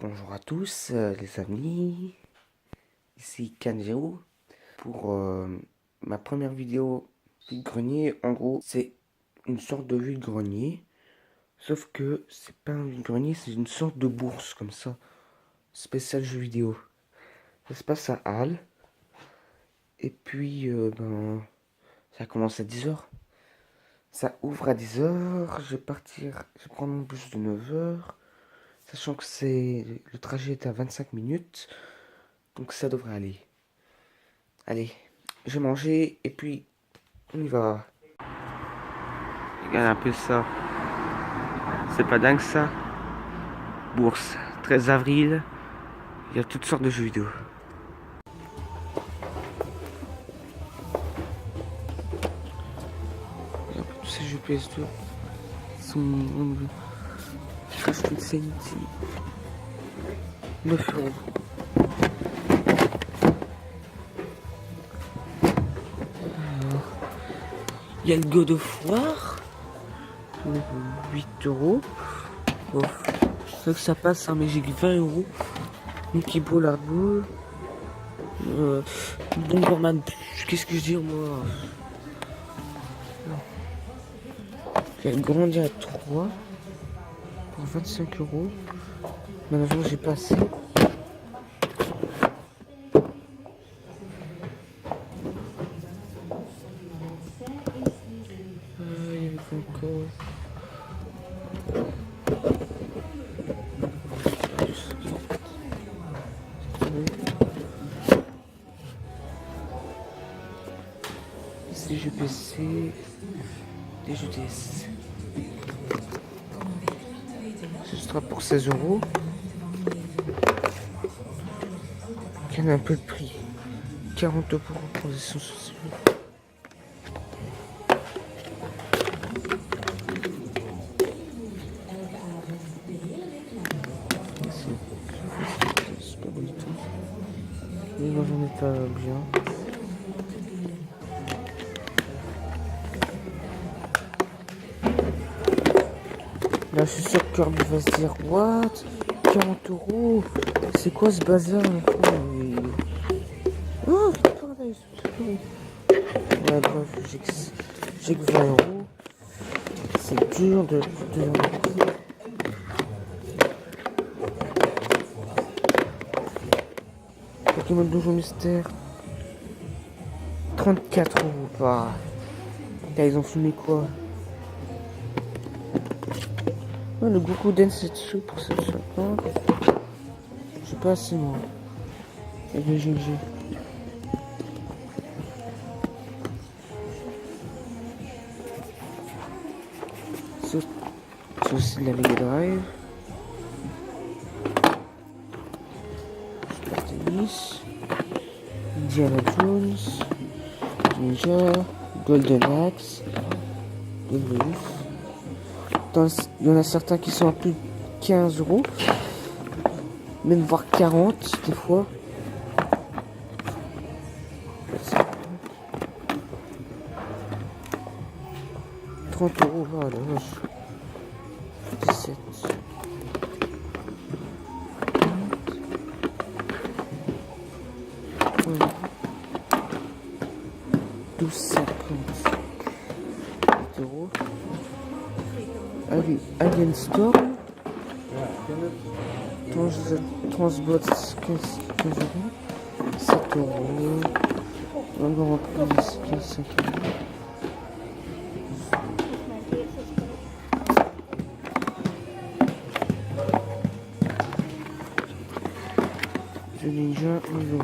Bonjour à tous les amis, ici Kanjeo pour ma première vidéo vide-grenier. En gros, c'est une sorte de vide-grenier, sauf que c'est pas un vide-grenier, c'est une sorte de bourse comme ça, spécial jeu vidéo. Ça se passe à Halle, et puis ça commence à 10 h. Ça ouvre à 10 h, je vais partir, je vais prendre mon bus de 9 h, sachant que le trajet est à 25 minutes. Donc ça devrait aller. Allez, je vais manger et puis on y va. Regarde un peu ça. C'est pas dingue ça? Bourse, 13 avril. Il y a toutes sortes de jeux vidéo. Regarde, tous ces jeux PS2 sont... Crash Insanity. 9 €. Il y a le God of War. 8 €. Bon, je sais que ça passe, hein, mais j'ai que 20 €. Monkey Ball Hardball. Bomberman. Qu'est-ce que je dis moi? Il y a le Grandia 3 pour 25 €. Malheureusement, j'ai pas assez. Il y avait encore. Des jeux PC, des jeux DS. Ce sera pour 16 €. Quel est un peu le prix? 40 € en transition sociale. C'est pas bon du tout. Il est dans un état bien. Là, je suis sûr que Kirby va se dire what? 40 €? C'est quoi ce bazar? Oh, paradise. Ouais, bref, j'ai que 20 €. C'est dur de Pokémon Donjon Mystère. 34 €. Bah. Là, ils ont filmé quoi? Ouais, le Goku Dance est chaud pour 750. Je sais pas assez moi. Et le GG. C'est aussi de la Mega Drive. Super Tennis. Indiana Jones. Ninja. Golden Axe. Golden. Il y en a certains qui sont à plus de 15 €. Même voire 40 des fois. 30 €, oh la vache. 17. Ouais. 12,50 €. Alien Storm. Transbot 15 €. 7 €. Encore en plus 15 €. Le Ninja 1 €.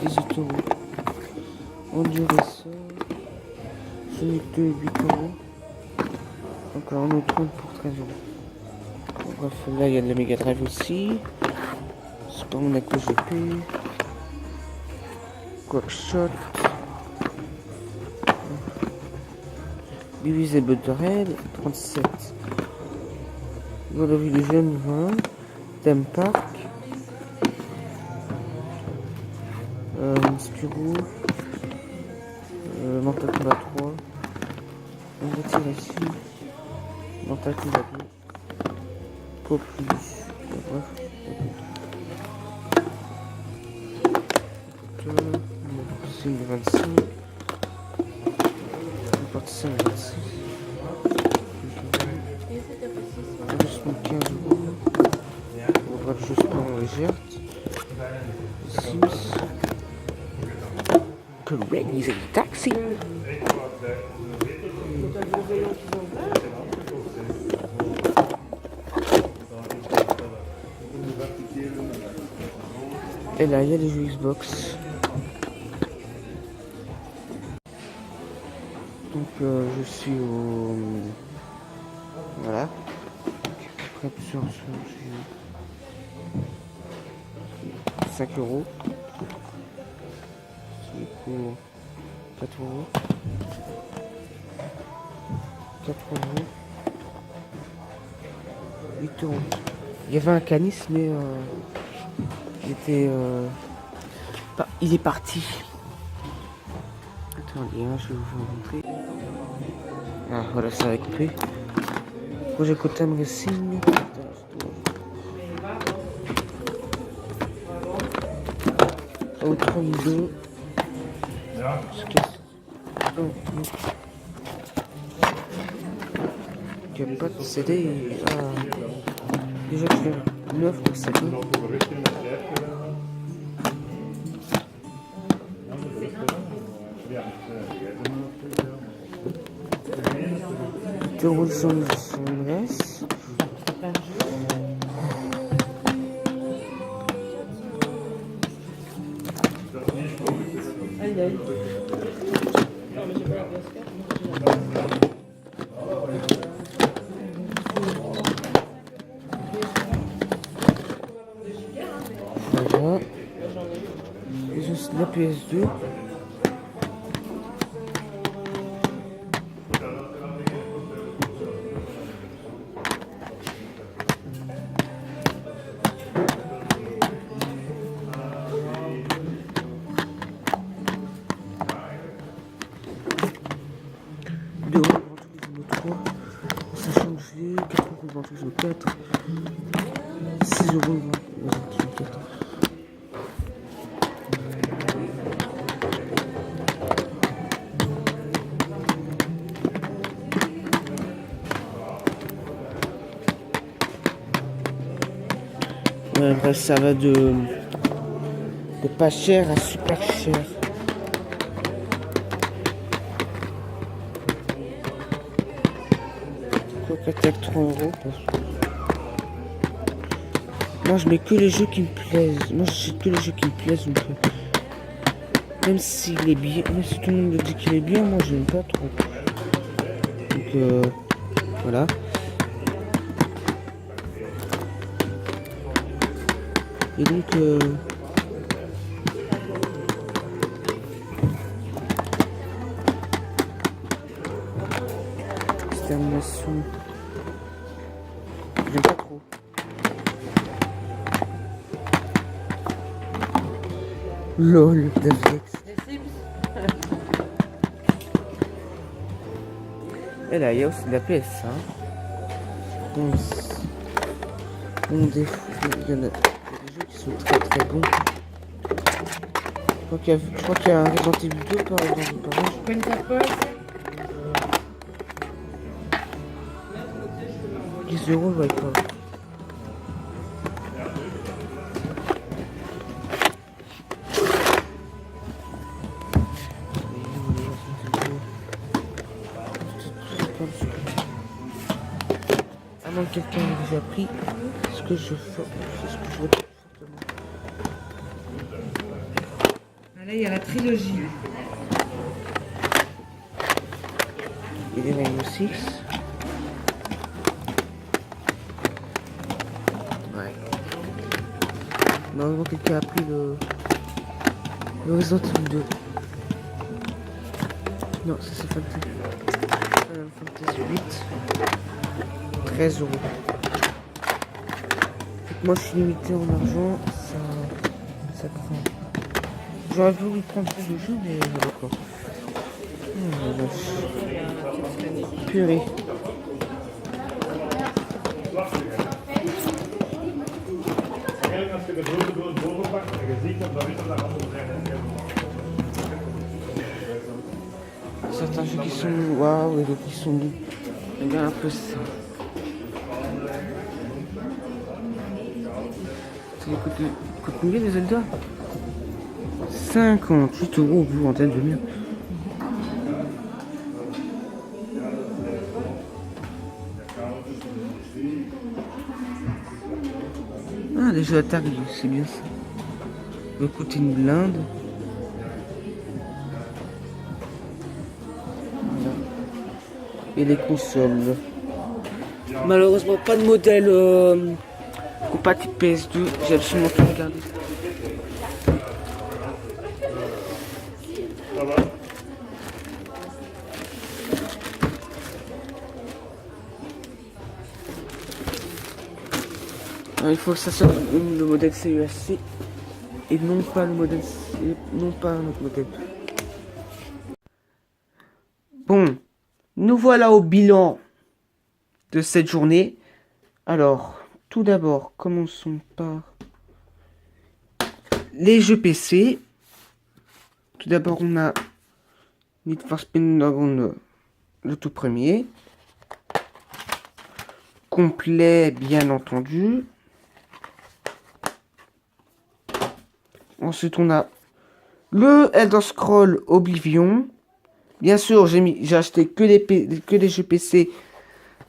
Les autoroutes. Enduresseur. Sonic 2 8 €. Encore un autre pour 13 €. Bon, bref, là il y a de la Mega Drive aussi. Super Monaco GP. Quackshot. Beavis et Butthead 37. Voilà, vie des jeunes 20. Theme Park. Spirou. Mortal Kombat 3. On retire ici. Tentacle d'avion. Populus. Bref. C'est une 25. Une partie 5, 26. Ajustement 15 €. On va le justement légère. Sims. Crazy Taxi. Et là, il y a les jeux Xbox. Donc, je suis au. Voilà. Capture sur 5 €. C'est du coup 4 €. 4 €. 8 €. Il y avait un canis, mais il était. Il est parti. Attendez, hein, je vais vous montrer. Ah, voilà, ça va couper. Projet Gotham Racing. Outrun 2. Il n'y a pas de CD. Ah. Déjà que j'ai 9 pour CD. Déroule son adresse. Aïe aïe. Voilà. Et juste la PS2. Ça change 4 € de vente au 4. 6 € de vente au 4. Ouais, bref, ça va de pas cher à super cher. Peut-être 3 €. Moi je mets que les jeux qui me plaisent. Moi j'achète que les jeux qui me plaisent. Donc, même s'il est bien, même si tout le monde me dit qu'il est bien, moi je n'aime pas trop. Donc voilà. Et donc extermination. J'aime pas trop. LOL, Davex. Et là, il y a aussi de la PS, hein. Bon défaut, il y en a des jeux qui sont très très bons. Je crois qu'il y a un Resident Evil 2 par exemple. Je connais ta poche. 10 €, ouais, quoi. À moins que quelqu'un ait déjà pris ce que je fais, c'est ce que je veux faire fortement. Là, il y a la trilogie. Il y a Rainbow Six. Ouais. Normalement, quelqu'un a pris le Resident Evil 2. Non, ça c'est Fantasy 8. 13 €. Moi je suis limité en argent, ça craint. J'aurais voulu prendre plus de jeux, mais voilà quoi. Purée. Certains jeux qui sont waouh et d'autres qui sont doux. Regarde un peu ça. Ça coûte combien les Zelda? 58 € vous en tête de merde. Ah, les jeux Atari, c'est bien ça. Ça va coûter une blinde. Voilà. Et les consoles. Malheureusement, pas de modèle compatible PS2. J'ai absolument tout regardé. Il faut que ça soit le modèle CESC et non pas le modèle non pas un autre modèle. Bon, nous voilà au bilan de cette journée. Alors, tout d'abord, commençons par les jeux PC. Tout d'abord, on a Need for Speed Underground, le tout premier. Complet, bien entendu. Ensuite, on a le Elder Scrolls Oblivion. Bien sûr, j'ai acheté que des jeux PC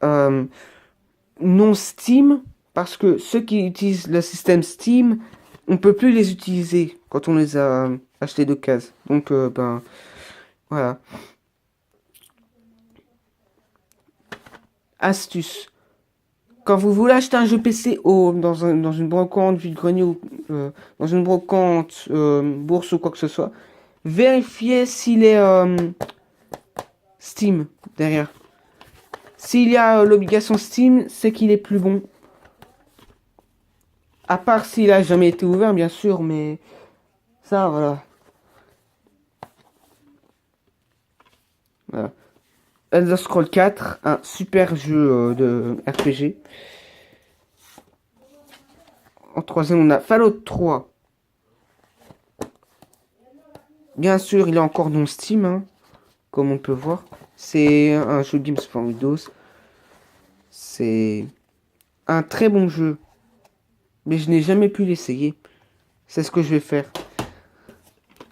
non Steam, parce que ceux qui utilisent le système Steam, on peut plus les utiliser quand on les a achetés d'occasion. Donc, ben, voilà. Astuce. Quand vous voulez acheter un jeu PC dans une brocante, vide-grenier ou dans une brocante, bourse ou quoi que ce soit, vérifiez s'il est Steam derrière. S'il y a l'obligation Steam, c'est qu'il est plus bon. À part s'il a jamais été ouvert, bien sûr, mais ça, voilà. Voilà. Elder Scrolls 4, un super jeu de RPG. En troisième, on a Fallout 3. Bien sûr, il est encore non Steam, hein, comme on peut voir. C'est un jeu Games for Windows. C'est un très bon jeu. Mais je n'ai jamais pu l'essayer. C'est ce que je vais faire.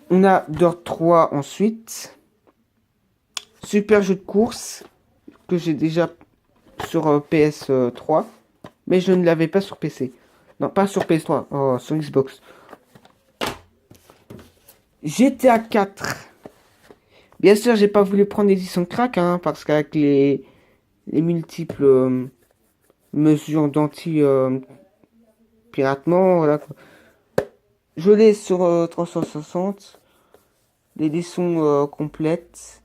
On a Dirt 3 ensuite. Super jeu de course que j'ai déjà sur PS3. Mais je ne l'avais pas sur PC. Non, pas sur PS3. Oh, sur Xbox. GTA 4. Bien sûr, j'ai pas voulu prendre l'édition crack, hein, parce qu'avec les multiples mesures d'anti-piratement, voilà quoi. Je l'ai sur 360. L'édition complète.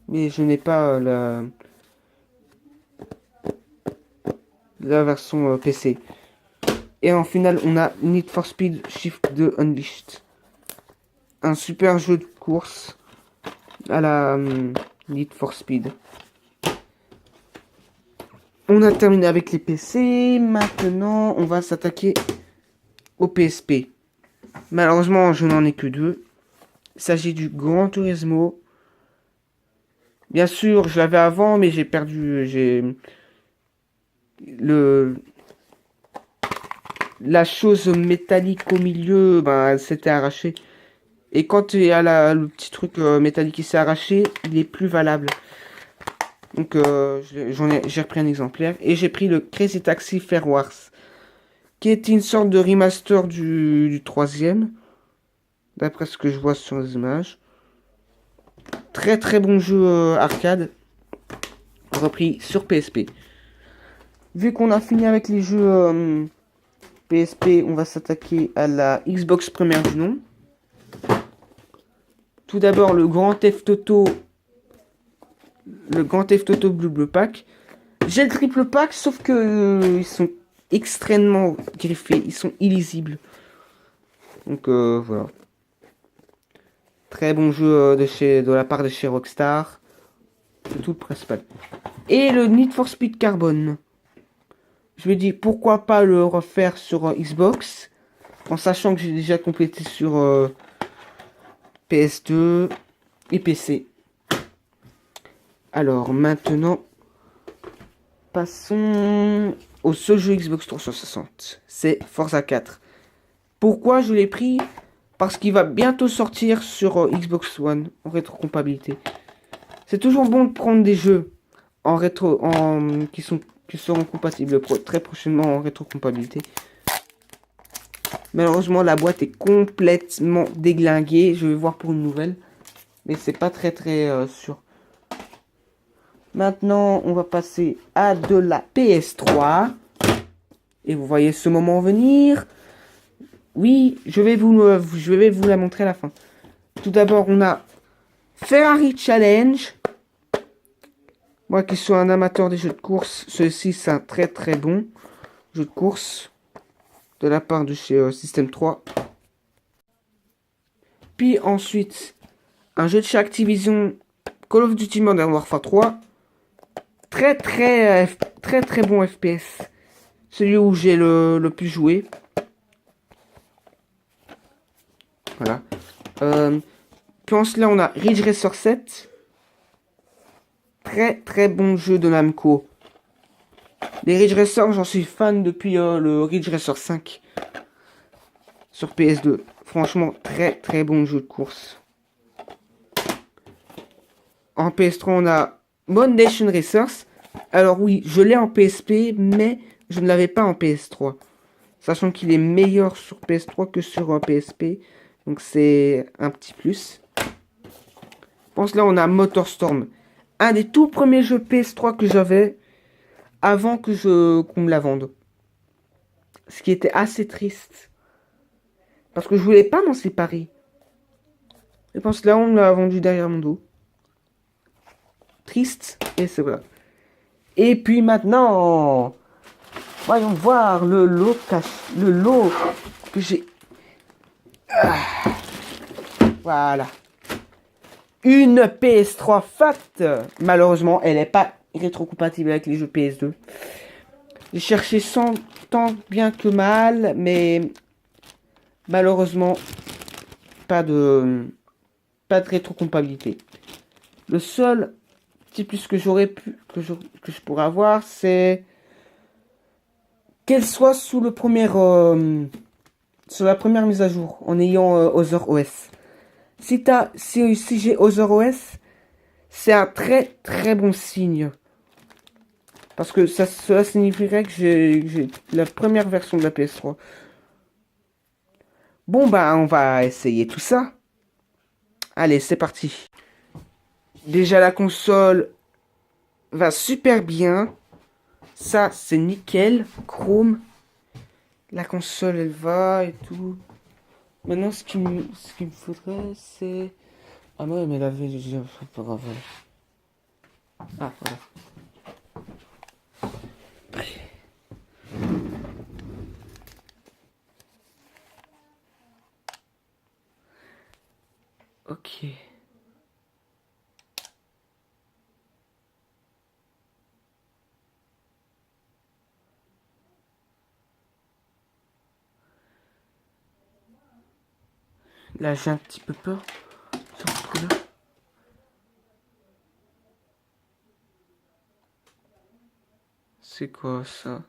Mais je n'ai pas la version PC. Et en finale, on a Need for Speed Shift 2 Unleashed. Un super jeu de course à la Need for Speed. On a terminé avec les PC. Maintenant, on va s'attaquer au PSP. Malheureusement, je n'en ai que deux. Il s'agit du Gran Turismo. Bien sûr, je l'avais avant, mais j'ai perdu. La chose métallique au milieu, ben, elle s'était arrachée. Et quand il y a le petit truc métallique qui s'est arraché, il est plus valable. Donc j'ai repris un exemplaire. Et j'ai pris le Crazy Taxi Fair Wars. Qui est une sorte de remaster du troisième. D'après ce que je vois sur les images. Très très bon jeu arcade. Repris sur PSP. Vu qu'on a fini avec les jeux PSP, on va s'attaquer à la Xbox première du nom. Tout d'abord le Grand Theft Auto. Le Grand Theft Auto Blue Pack. J'ai le triple pack, sauf que ils sont extrêmement griffés. Ils sont illisibles. Donc voilà. Très bon jeu de la part de chez Rockstar. C'est tout le principal. Et le Need for Speed Carbon. Je me dis pourquoi pas le refaire sur Xbox. En sachant que j'ai déjà complété sur PS2 et PC. Alors maintenant, passons au seul jeu Xbox 360. C'est Forza 4. Pourquoi je l'ai pris? Parce qu'il va bientôt sortir sur Xbox One en rétrocompatibilité. C'est toujours bon de prendre des jeux qui seront compatibles très prochainement en rétrocompatibilité. Malheureusement, la boîte est complètement déglinguée. Je vais voir pour une nouvelle. Mais c'est pas très sûr. Maintenant, on va passer à de la PS3. Et vous voyez ce moment venir. Oui, je vais vous la montrer à la fin. Tout d'abord, on a Ferrari Challenge. Moi qui suis un amateur des jeux de course, ceci c'est un très bon jeu de course de la part de chez System 3. Puis ensuite, un jeu de chez Activision, Call of Duty Modern Warfare 3. Très bon FPS. Celui où j'ai le plus joué. Voilà. Puis ensuite là on a Ridge Racer 7. Très bon jeu de Namco. Les Ridge Racer, j'en suis fan depuis le Ridge Racer 5 sur PS2. Franchement, très bon jeu de course. En PS3, on a Nation Racers. Alors oui, je l'ai en PSP, mais je ne l'avais pas en PS3. Sachant qu'il est meilleur sur PS3 que sur PSP. Donc c'est un petit plus. Je pense là, on a MotorStorm. Un des tout premiers jeux PS3 que j'avais avant qu'on me la vende. Ce qui était assez triste. Parce que je voulais pas m'en séparer. Je pense que là, on me l'a vendu derrière mon dos. Triste, et c'est voilà. Et puis maintenant, voyons voir le lot que j'ai. Voilà. Une PS3 Fat. Malheureusement, elle n'est pas rétrocompatible avec les jeux PS2. J'ai cherché tant bien que mal, mais malheureusement, pas de rétrocompatibilité. Le seul petit plus que que je pourrais avoir, c'est qu'elle soit sous sur la première mise à jour, en ayant Other OS. Si j'ai Other OS, c'est un très bon signe. Parce que cela signifierait que j'ai la première version de la PS3. Bon, bah, on va essayer tout ça. Allez, c'est parti. Déjà, la console va super bien. Ça, c'est nickel. Chrome. La console, elle va et tout. Maintenant, ce qu'il me faudrait, c'est... Ah ouais, mais elle avait déjà... Pas grave. Ah, voilà. Ok. Là, j'ai un petit peu peur. Sur ce coup-là. C'est quoi ça?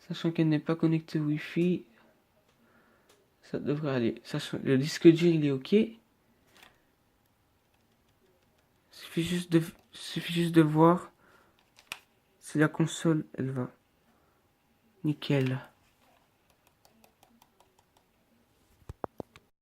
Sachant qu'elle n'est pas connectée au Wi-Fi, ça devrait aller. Sachant le disque dur, il est ok. Suffit juste de voir si la console, elle va. Nickel.